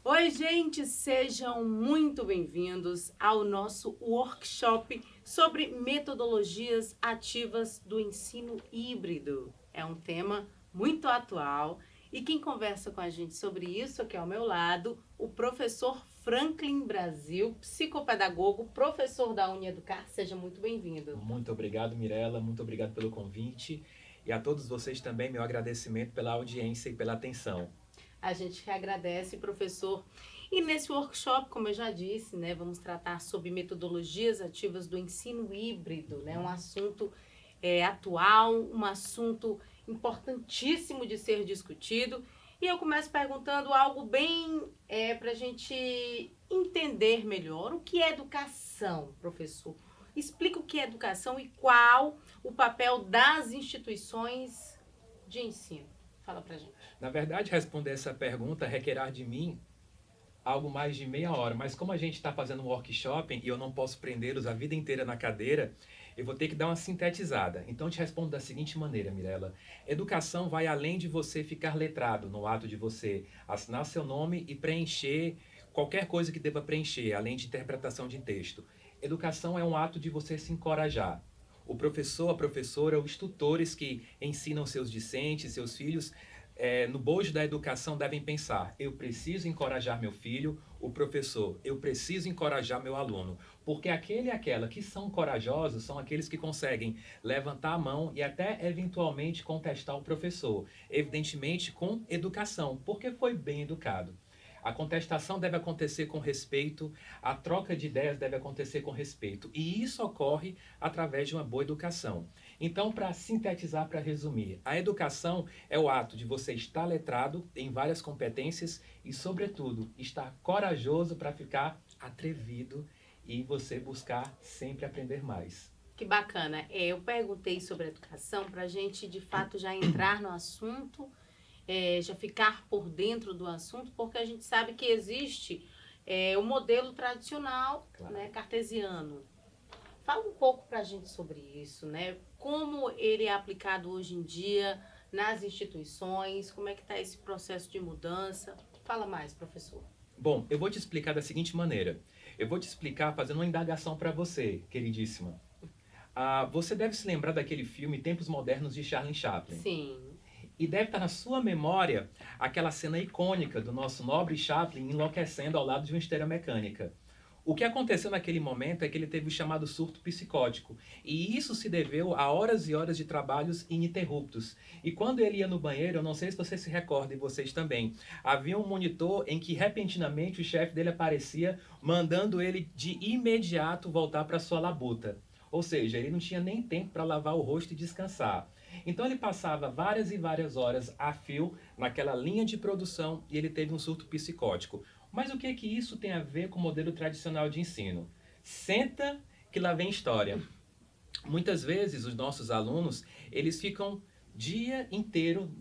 Oi, gente, sejam muito bem-vindos ao nosso workshop sobre metodologias ativas do ensino híbrido. É um tema muito atual e quem conversa com a gente sobre isso aqui ao meu lado, o professor Franklin Brasil, psicopedagogo, professor da Unieducar. Seja muito bem-vindo. Muito obrigado, Mirela, muito obrigado pelo convite e a todos vocês também meu agradecimento pela audiência e pela atenção. A gente que agradece, professor. E nesse workshop, como eu já disse, né, vamos tratar sobre metodologias ativas do ensino híbrido, né, um assunto atual, um assunto importantíssimo de ser discutido. E eu começo perguntando algo bem para a gente entender melhor o que é educação, professor. Explica o que é educação e qual o papel das instituições de ensino. Fala pra gente. Na verdade, responder essa pergunta requerá de mim algo mais de meia hora, mas como a gente está fazendo um workshop e eu não posso prendê-los a vida inteira na cadeira, eu vou ter que dar uma sintetizada. Então eu te respondo da seguinte maneira, Mirela. Educação vai além de você ficar letrado, no ato de você assinar seu nome e preencher qualquer coisa que deva preencher, além de interpretação de texto. Educação é um ato de você se encorajar. O professor, a professora, os tutores que ensinam seus discentes, seus filhos, no bojo da educação devem pensar: eu preciso encorajar meu filho, o professor, eu preciso encorajar meu aluno. Porque aquele e aquela que são corajosos são aqueles que conseguem levantar a mão e até eventualmente contestar o professor. Evidentemente com educação, porque foi bem educado. A contestação deve acontecer com respeito, a troca de ideias deve acontecer com respeito. E isso ocorre através de uma boa educação. Então, para sintetizar, para resumir, a educação é o ato de você estar letrado em várias competências e, sobretudo, estar corajoso para ficar atrevido e você buscar sempre aprender mais. Que bacana. Eu perguntei sobre a educação para a gente, de fato, já entrar no assunto, já ficar por dentro do assunto, porque a gente sabe que existe o modelo tradicional, Claro. né, cartesiano. Fala um pouco para a gente sobre isso, né? Como ele é aplicado hoje em dia nas instituições, como é que está esse processo de mudança? Fala mais, professor. Bom, eu vou te explicar da seguinte maneira. Eu vou te explicar fazendo uma indagação para você, queridíssima. Você deve se lembrar daquele filme Tempos Modernos de Charlie Chaplin. Sim. E deve estar na sua memória aquela cena icônica do nosso nobre Chaplin enlouquecendo ao lado de uma esteira mecânica. O que aconteceu naquele momento é que ele teve o chamado surto psicótico. E isso se deveu a horas e horas de trabalhos ininterruptos. E quando ele ia no banheiro, eu não sei se você se recorda, e vocês também, havia um monitor em que repentinamente o chefe dele aparecia, mandando ele de imediato voltar para sua labuta. Ou seja, ele não tinha nem tempo para lavar o rosto e descansar. Então ele passava várias e várias horas a fio naquela linha de produção e ele teve um surto psicótico. Mas o que é que isso tem a ver com o modelo tradicional de ensino? Senta que lá vem história. Muitas vezes os nossos alunos, eles ficam dia inteiro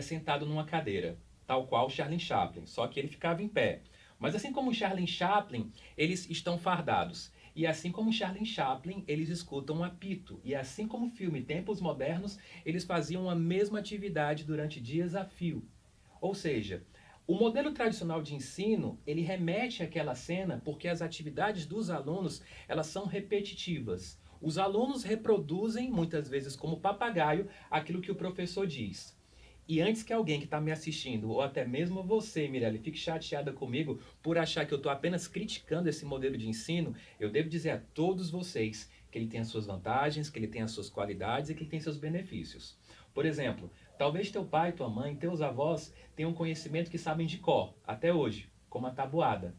sentado numa cadeira, tal qual Charlie Chaplin, só que ele ficava em pé. Mas assim como Charlie Chaplin, eles estão fardados. E assim como Charlie Chaplin, eles escutam um apito. E assim como o filme Tempos Modernos, eles faziam a mesma atividade durante dias a fio. Ou seja, o modelo tradicional de ensino, ele remete àquela cena porque as atividades dos alunos, elas são repetitivas. Os alunos reproduzem, muitas vezes como papagaio, aquilo que o professor diz. E antes que alguém que está me assistindo, ou até mesmo você, Mirelle, fique chateada comigo por achar que eu estou apenas criticando esse modelo de ensino, eu devo dizer a todos vocês que ele tem as suas vantagens, que ele tem as suas qualidades e que ele tem seus benefícios. Por exemplo, talvez teu pai, tua mãe, teus avós tenham conhecimento que sabem de cor, até hoje, como a tabuada.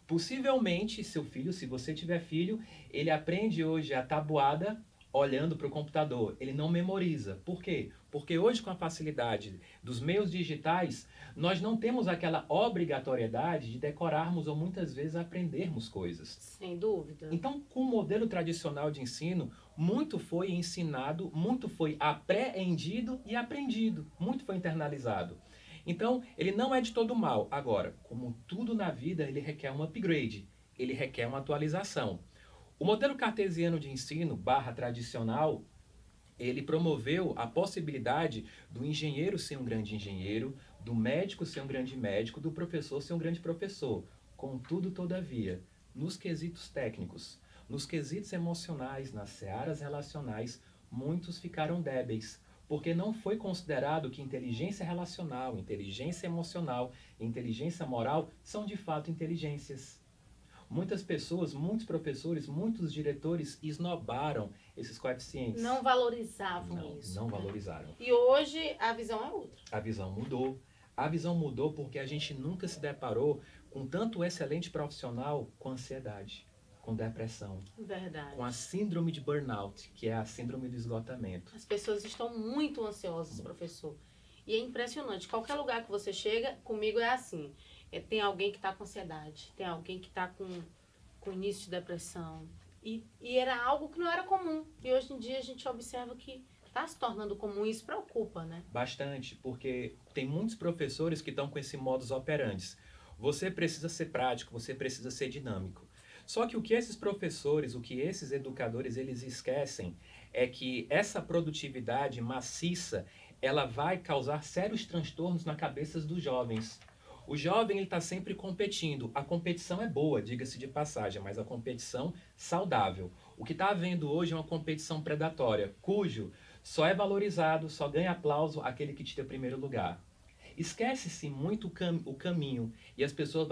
Possivelmente, seu filho, se você tiver filho, ele aprende hoje a tabuada olhando para o computador. Ele não memoriza. Por quê? Porque hoje, com a facilidade dos meios digitais, nós não temos aquela obrigatoriedade de decorarmos ou muitas vezes aprendermos coisas. Sem dúvida. Então, com o modelo tradicional de ensino, muito foi ensinado, muito foi apreendido e aprendido, muito foi internalizado. Então, ele não é de todo mal. Agora, como tudo na vida, ele requer um upgrade, ele requer uma atualização. O modelo cartesiano de ensino, / tradicional, Ele promoveu a possibilidade do engenheiro ser um grande engenheiro, do médico ser um grande médico, do professor ser um grande professor. Contudo, todavia, nos quesitos técnicos, nos quesitos emocionais, nas searas relacionais, muitos ficaram débeis, porque não foi considerado que inteligência relacional, inteligência emocional e inteligência moral são de fato inteligências. Muitas pessoas, muitos professores, muitos diretores esnobaram esses coeficientes. Não valorizavam isso. Não né? valorizaram. E hoje a visão é outra. A visão mudou. A visão mudou porque a gente nunca se deparou com tanto excelente profissional com ansiedade, com depressão, Verdade. com a síndrome de burnout, que é a síndrome do esgotamento. As pessoas estão muito ansiosas, professor. E é impressionante. Qualquer lugar que você chega, comigo é assim. Tem alguém que está com ansiedade, tem alguém que está com início de depressão. E era algo que não era comum. E hoje em dia a gente observa que está se tornando comum e isso preocupa, né? Bastante, porque tem muitos professores que estão com esse modus operandi. Você precisa ser prático, você precisa ser dinâmico. Só que o que esses professores, o que esses educadores, eles esquecem é que essa produtividade maciça, ela vai causar sérios transtornos na cabeça dos jovens. O jovem está sempre competindo. A competição é boa, diga-se de passagem, mas a competição saudável. O que está havendo hoje é uma competição predatória, cujo só é valorizado, só ganha aplauso aquele que tira o primeiro lugar. Esquece-se muito o caminho e as pessoas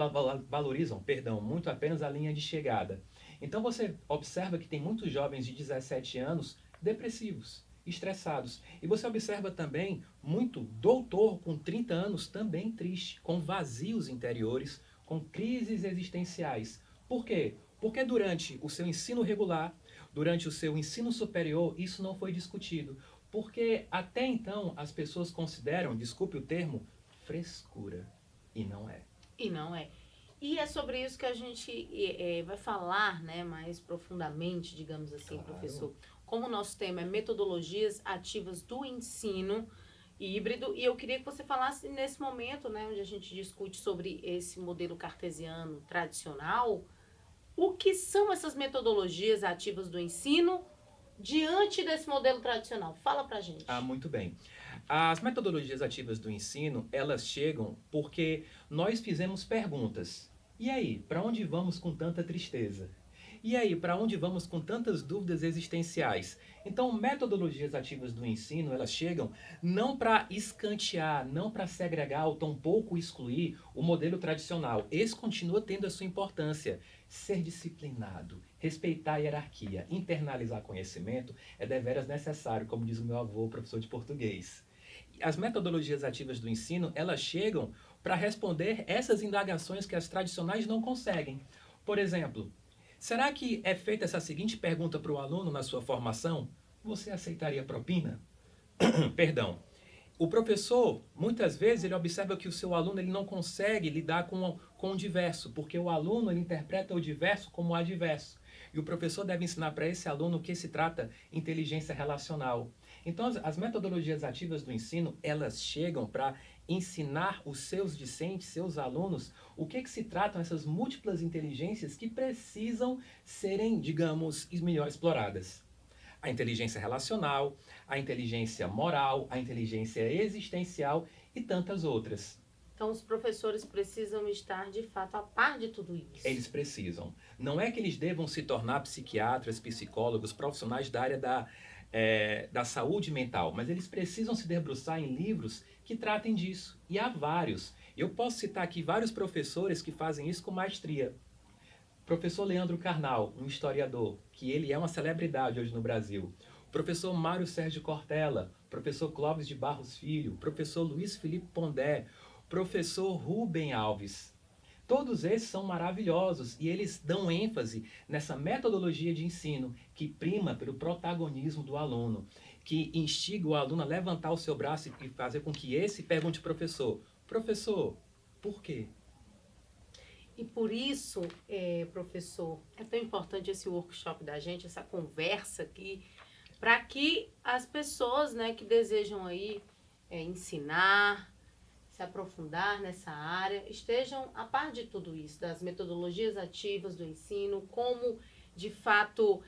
valorizam, muito apenas a linha de chegada. Então você observa que tem muitos jovens de 17 anos depressivos, estressados. E você observa também muito doutor com 30 anos também triste, com vazios interiores, com crises existenciais. Por quê? Porque durante o seu ensino regular, durante o seu ensino superior, isso não foi discutido. Porque até então as pessoas consideram, desculpe o termo, frescura. E não é. E não é. E é sobre isso que a gente vai falar, né, mais profundamente, digamos assim, Claro. professor. Como o nosso tema é metodologias ativas do ensino híbrido, e eu queria que você falasse nesse momento, né, onde a gente discute sobre esse modelo cartesiano tradicional, o que são essas metodologias ativas do ensino diante desse modelo tradicional? Fala pra gente. Muito bem. As metodologias ativas do ensino, elas chegam porque nós fizemos perguntas. E aí, para onde vamos com tanta tristeza? E aí, para onde vamos com tantas dúvidas existenciais? Então, metodologias ativas do ensino, elas chegam não para escantear, não para segregar ou tampouco excluir o modelo tradicional. Esse continua tendo a sua importância. Ser disciplinado, respeitar a hierarquia, internalizar conhecimento é deveras necessário, como diz o meu avô, professor de português. As metodologias ativas do ensino, elas chegam para responder essas indagações que as tradicionais não conseguem. Por exemplo, será que é feita essa seguinte pergunta para o aluno na sua formação? Você aceitaria propina? Perdão. O professor, muitas vezes, ele observa que o seu aluno ele não consegue lidar com o diverso, porque o aluno ele interpreta o diverso como adverso. E o professor deve ensinar para esse aluno o que se trata inteligência relacional. Então, as metodologias ativas do ensino, elas chegam para ensinar os seus discentes, seus alunos, o que se tratam essas múltiplas inteligências que precisam serem, digamos, melhor exploradas. A inteligência relacional, a inteligência moral, a inteligência existencial e tantas outras. Então, os professores precisam estar, de fato, a par de tudo isso. Eles precisam. Não é que eles devam se tornar psiquiatras, psicólogos, profissionais da área da saúde mental, mas eles precisam se debruçar em livros que tratem disso. E há vários. Eu posso citar aqui vários professores que fazem isso com maestria. Professor Leandro Carnal, um historiador, que ele é uma celebridade hoje no Brasil. Professor Mário Sérgio Cortella, professor Clóvis de Barros Filho, professor Luiz Felipe Pondé, professor Rubem Alves. Todos esses são maravilhosos e eles dão ênfase nessa metodologia de ensino que prima pelo protagonismo do aluno, que instiga o aluno a levantar o seu braço e fazer com que esse pergunte ao professor, professor, por quê? E por isso, professor, é tão importante esse workshop da gente, essa conversa aqui, para que as pessoas, né, que desejam aí ensinar, se aprofundar nessa área, estejam a par de tudo isso, das metodologias ativas do ensino, como de fato,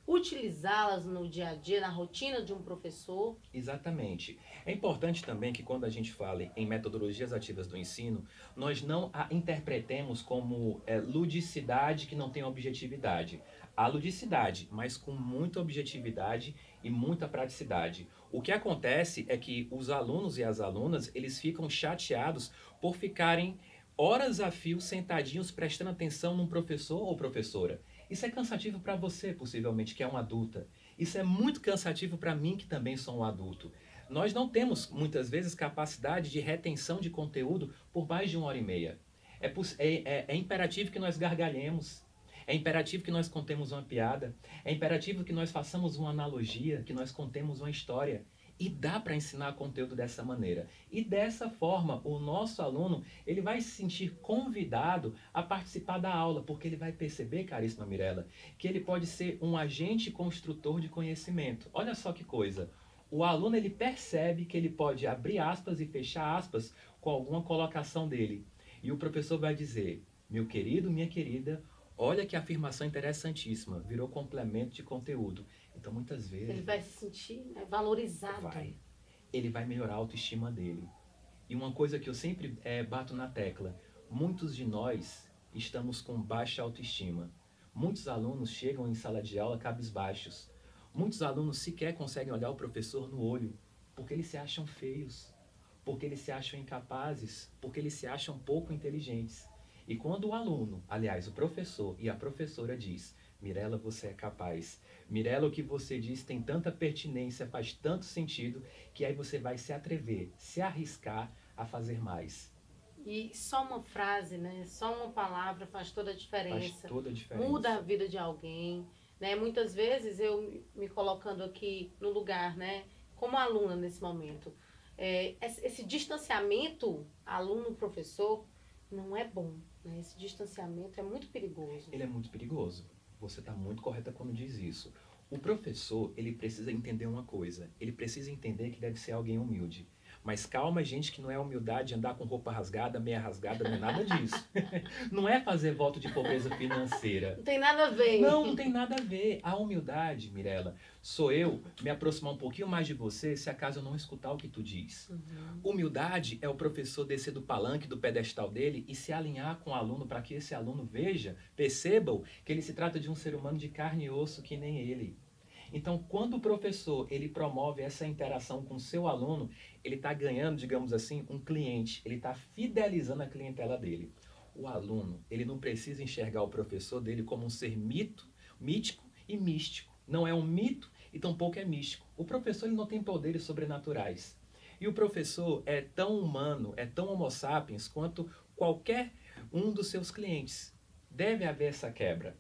utilizá-las no dia a dia, na rotina de um professor? Exatamente. É importante também que quando a gente fale em metodologias ativas do ensino, nós não a interpretemos como ludicidade que não tem objetividade. Há ludicidade, mas com muita objetividade e muita praticidade. O que acontece é que os alunos e as alunas, eles ficam chateados por ficarem horas a fio sentadinhos prestando atenção num professor ou professora. Isso é cansativo para você, possivelmente, que é uma adulta. Isso é muito cansativo para mim, que também sou um adulto. Nós não temos, muitas vezes, capacidade de retenção de conteúdo por mais de 1 hora e meia. É imperativo que nós gargalhemos. É imperativo que nós contemos uma piada. É imperativo que nós façamos uma analogia, que nós contemos uma história. E dá para ensinar conteúdo dessa maneira. E dessa forma, o nosso aluno ele vai se sentir convidado a participar da aula, porque ele vai perceber, caríssima Mirella, que ele pode ser um agente construtor de conhecimento. Olha só que coisa. O aluno ele percebe que ele pode abrir aspas e fechar aspas com alguma colocação dele. E o professor vai dizer, meu querido, minha querida, olha que afirmação interessantíssima, virou complemento de conteúdo. Então, muitas vezes... Ele vai se sentir, né, valorizado. Ele vai melhorar a autoestima dele. E uma coisa que eu sempre bato na tecla, muitos de nós estamos com baixa autoestima. Muitos alunos chegam em sala de aula cabisbaixos. Muitos alunos sequer conseguem olhar o professor no olho, porque eles se acham feios, porque eles se acham incapazes, porque eles se acham pouco inteligentes. E quando o aluno, aliás, o professor e a professora diz, Mirella, você é capaz. Mirella, o que você diz tem tanta pertinência, faz tanto sentido, que aí você vai se atrever, se arriscar a fazer mais. E só uma frase, né? Só uma palavra faz toda a diferença. Faz toda a diferença. Muda a vida de alguém, né? Muitas vezes eu me colocando aqui no lugar, né? Como aluna nesse momento. Esse distanciamento aluno-professor não é bom, né? Esse distanciamento é muito perigoso. Ele é muito perigoso. Você está muito correta quando diz isso. O professor, ele precisa entender uma coisa. Ele precisa entender que deve ser alguém humilde. Mas calma, gente, que não é humildade andar com roupa rasgada, meia rasgada, não é nada disso. Não é fazer voto de pobreza financeira. Não tem nada a ver. Não tem nada a ver. A humildade, Mirella, sou eu me aproximar um pouquinho mais de você se acaso eu não escutar o que tu diz. Humildade é o professor descer do palanque, do pedestal dele e se alinhar com o aluno para que esse aluno veja, percebam que ele se trata de um ser humano de carne e osso que nem ele. Então, quando o professor ele promove essa interação com o seu aluno, ele está ganhando, digamos assim, um cliente. Ele está fidelizando a clientela dele. O aluno, ele não precisa enxergar o professor dele como um ser mítico e místico. Não é um mito e tampouco é místico. O professor ele não tem poderes sobrenaturais. E o professor é tão humano, é tão homo sapiens quanto qualquer um dos seus clientes. Deve haver essa quebra.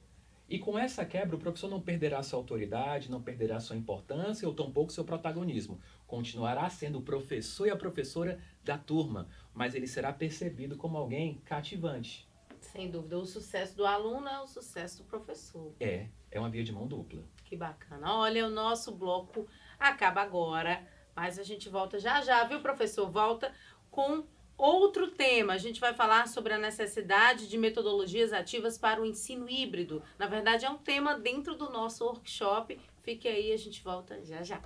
E com essa quebra, o professor não perderá sua autoridade, não perderá sua importância ou tampouco seu protagonismo. Continuará sendo o professor e a professora da turma, mas ele será percebido como alguém cativante. Sem dúvida, o sucesso do aluno é o sucesso do professor. É uma via de mão dupla. Que bacana. Olha, o nosso bloco acaba agora, mas a gente volta já já, viu, professor? Volta com outro tema. A gente vai falar sobre a necessidade de metodologias ativas para o ensino híbrido. Na verdade, é um tema dentro do nosso workshop. Fique aí, a gente volta já já.